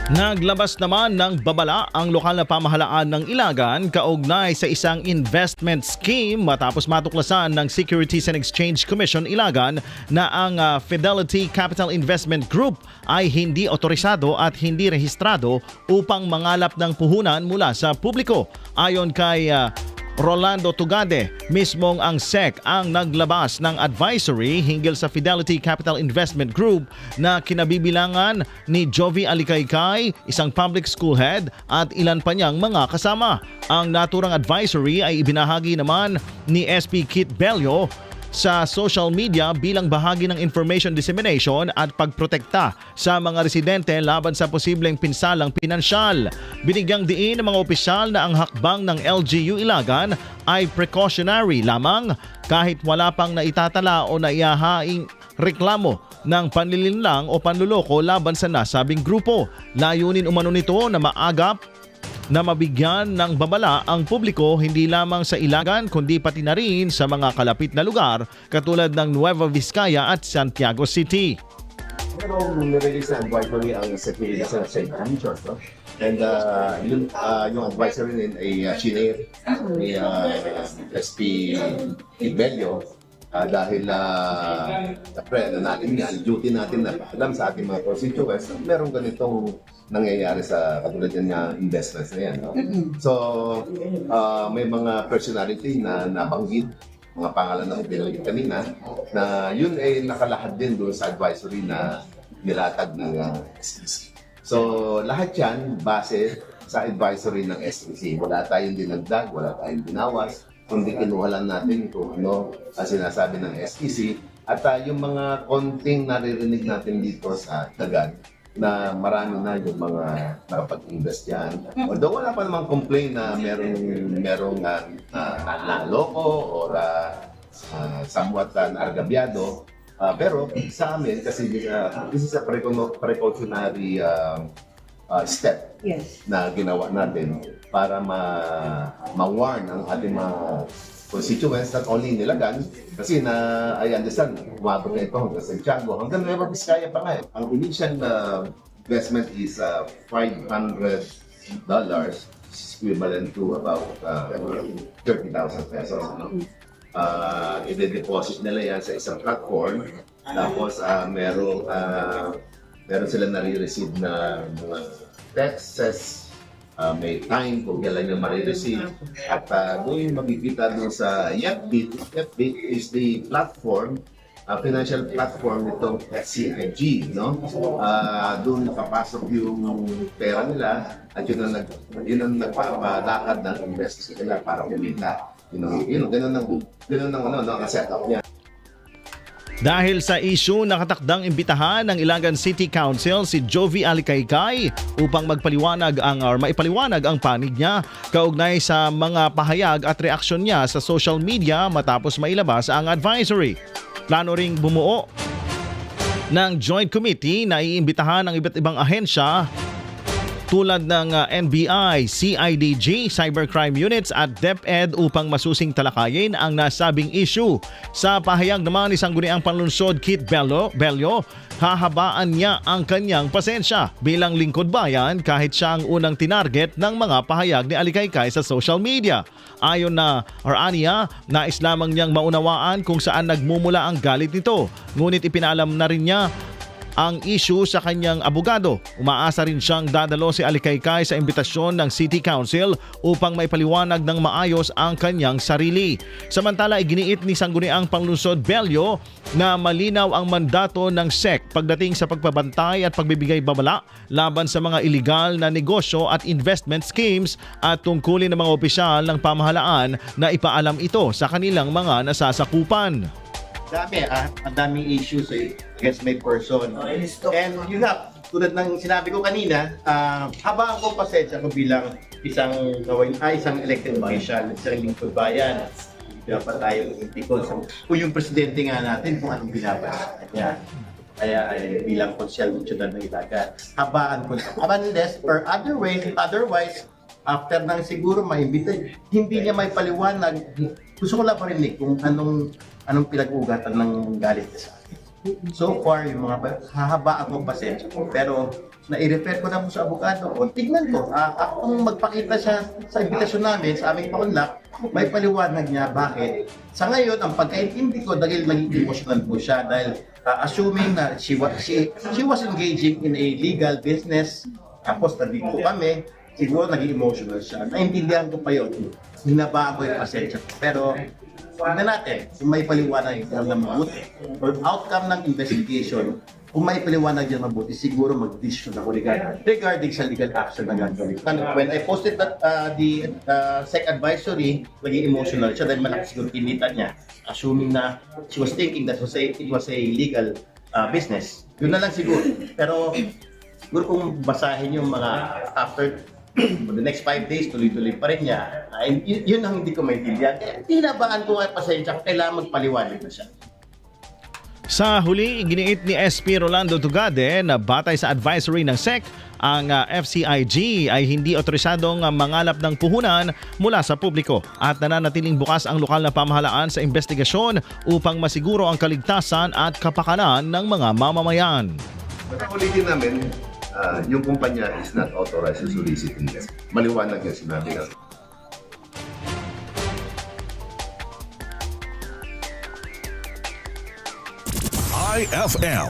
Naglabas naman ng babala ang lokal na pamahalaan ng Ilagan kaugnay sa isang investment scheme matapos matuklasan ng Securities and Exchange Commission Ilagan na ang Fidelity Capital Investment Group ay hindi otorisado at hindi rehistrado upang mangalap ng puhunan mula sa publiko. Ayon kay Rolando Tugade, mismong ang SEC ang naglabas ng advisory hinggil sa Fidelity Capital Investment Group na kinabibilangan ni Jovi Alicaycay, isang public school head at ilan pa niyang mga kasama. Ang naturang advisory ay ibinahagi naman ni SP Kit Bello sa social media bilang bahagi ng information dissemination at pagprotekta sa mga residente laban sa posibleng pinsalang pinansyal. Binigyang diin ng mga opisyal na ang hakbang ng LGU Ilagan ay precautionary lamang kahit wala pang naitatala o naihahaing reklamo ng panlilinlang o panluloko laban sa nasabing grupo. Layunin umano nito na maagap na mabigyan ng babala ang publiko hindi lamang sa Ilagan kundi pati na rin sa mga kalapit na lugar katulad ng Nueva Vizcaya at Santiago City. Pero nirelease na advisory ang Securities and Exchange Commission, no? And yung advisory rin ay shinare ni SP Ibelio dahil siyempre natin yan, duty natin na alam sa ating mga constituents na meron ganitong nangyayari sa katulad yan na investments na yan. No? So, may mga personality na nabanggit, mga pangalan na pinagin kanina, na yun ay nakalahad din doon sa advisory na nilatag ng SEC. So, lahat yan base sa advisory ng SEC. Wala tayong dinagdag, wala tayong binawas, kundi kinuha lang natin kung ano ang sinasabi ng SEC. At yung mga konting naririnig natin dito sa Dagan, na marami na yung mga nakapag-invest yan. Although wala pa namang complain na merong naloko or somewhat naargabyado. Pero sa amin, kasi this is a precautionary step na ginawa natin para ma-warn ang ating mga constituents, not only Nilagan, kasi I understand, umabot na ito hanggang Santiago, hanggang Nueva Vizcaya pa nga. Ang initial investment is $500, equivalent to about 30,000 pesos. I-deposit nila yan sa isang platform, tapos meron sila nare-receive na mga texts, may time kung kailan yung marireceive. At doon yung makikita doon sa YetBit. YetBit is the platform, financial platform nitong CIG. No? Doon nakapasok yung pera nila at yun ang nagpapalakad ng investors nila para kumita. Ganun ang setup niya. Dahil sa issue, nakatakdang imbitahan ng Ilagan City Council si Jovi Alicaycay upang maipaliwanag ang panig niya kaugnay sa mga pahayag at reaksyon niya sa social media matapos mailabas ang advisory. Plano ring bumuo ng Joint Committee na iimbitahan ng iba't ibang ahensya tulad ng NBI, CIDG, Cybercrime Units at DepEd upang masusing talakayin ang nasabing issue. Sa pahayag naman ni Sangguniang Panlunsod Kit Bello, hahabaan niya ang kanyang pasensya bilang lingkod bayan kahit siya ang unang tinarget ng mga pahayag ni Alicaycay sa social media. Ayon aniya, nais lamang niyang maunawaan kung saan nagmumula ang galit nito. Ngunit ipinalam na rin niya ang issue sa kanyang abogado. Umaasa rin siyang dadalo si Alicaycay sa imbitasyon ng City Council upang maipaliwanag ng maayos ang kanyang sarili. Samantala, iginiit ni Sangguniang Panlunsod Bello na malinaw ang mandato ng SEC pagdating sa pagpabantay at pagbibigay babala laban sa mga iligal na negosyo at investment schemes at tungkulin ng mga opisyal ng pamahalaan na ipaalam ito sa kanilang mga nasasakupan. Ang daming issues against my person. And yun nga, tulad ng sinabi ko kanina, habang ako pasensya ko bilang isang elected official, isang lingkod bayan, dapat tayo itikot. Kung yung presidente nga natin, kung anong binabansa niya. Kaya bilang konsyal nasyonal ng Ilagan, habaan ko. Unless or otherwise, after nang siguro maimbita, hindi niya may paliwanag. Gusto ko lang parinig kung anong pinag-ugatan ng galit niya sa akin. So far, yung mga hahaba ako pasensya ko. Pero nai-refer ko na po sa abogado ko. Tignan ko, ako ang magpakita siya sa imbitasyon namin, sa aming paunlak, may paliwanag niya bakit. Sa ngayon, ang pagkaintindi ko dahil naging emotional po siya dahil assuming na she was engaging in a legal business, tapos nandito kami, siguro naging emotional siya. Naintindihan ko pa yun. Hinabaan ko yung pasensya ko. Pero tignan natin kung may paliwanag yan na mabuti or outcome ng investigation. Kung may paliwanag yan mabuti, siguro mag-decision ako regarding sa legal action na gagawin. When I posted that, the SEC advisory, naging emotional siya dahil malaki siguro kinita niya. Assuming na she was thinking that it was a legal business. Yun na lang siguro. Pero siguro kung basahin yung mga after for the next 5 days, tuloy-tuloy pa rin niya. Yun ang hindi ko maintindihan. Tinabaan ko nga pasensya, kailangan magpaliwanag na siya. Sa huli, giniit ni SP Rolando Tugade na batay sa advisory ng SEC, ang FCIG ay hindi otorisadong mangalap ng puhunan mula sa publiko at nananatiling bukas ang lokal na pamahalaan sa investigasyon upang masiguro ang kaligtasan at kapakanan ng mga mamamayan. Ulitin namin, yung kumpanya is not authorized to solicit investment. Maliwanag yung sinabi natin. IFM